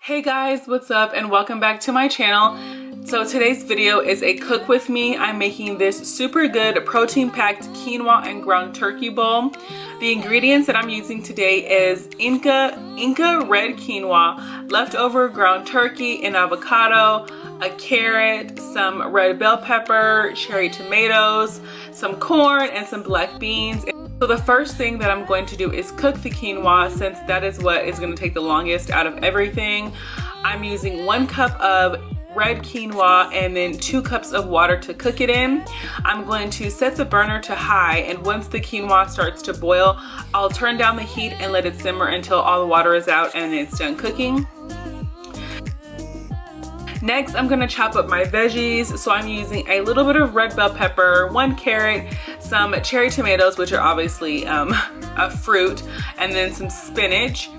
Hey guys, what's up and welcome back to my channel. So today's video is a cook with me. I'm making this super good protein packed quinoa and ground turkey bowl. The ingredients that I'm using today is Inca red quinoa, leftover ground turkey and avocado, a carrot, some red bell pepper, cherry tomatoes, some corn, and some black beans. So the first thing that I'm going to do is cook the quinoa, since that is what is going to take the longest out of everything. I'm using 1 cup of red quinoa and then 2 cups of water to cook it in. I'm going to set the burner to high, and once the quinoa starts to boil, I'll turn down the heat and let it simmer until all the water is out and it's done cooking. Next, I'm gonna chop up my veggies. So I'm using a little bit of red bell pepper, 1 carrot, some cherry tomatoes, which are obviously a fruit, and then some spinach.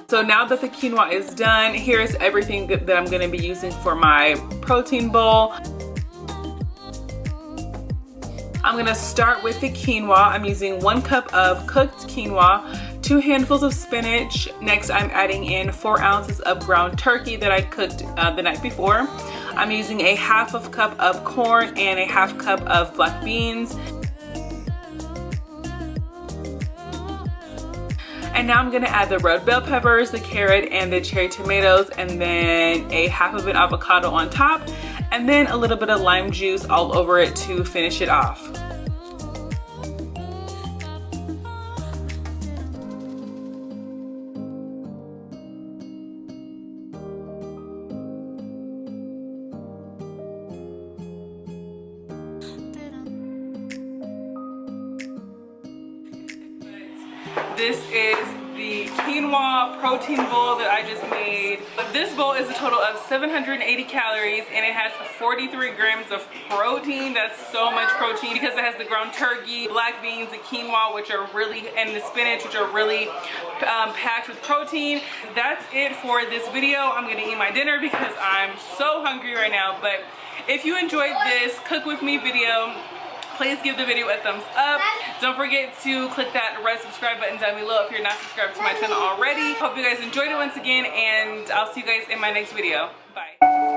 So now that the quinoa is done, here's everything that I'm going to be using for my protein bowl. I'm going to start with the quinoa. I'm using 1 cup of cooked quinoa, 2 handfuls of spinach. Next, I'm adding in 4 ounces of ground turkey that I cooked the night before. I'm using a half cup of corn and a half cup of black beans. And now I'm gonna add the red bell peppers, the carrot, and the cherry tomatoes, and then a half of an avocado on top, and then a little bit of lime juice all over it to finish it off. This is the quinoa protein bowl that I just made. This bowl is a total of 780 calories and it has 43 grams of protein. That's so much protein because it has the ground turkey, black beans, the quinoa, which are really, and the spinach, which are really packed with protein. That's it for this video. I'm gonna eat my dinner because I'm so hungry right now. But if you enjoyed this cook with me video, please give the video a thumbs up. Don't forget to click that red subscribe button down below if you're not subscribed to my channel already. Hope you guys enjoyed it once again, and I'll see you guys in my next video. Bye.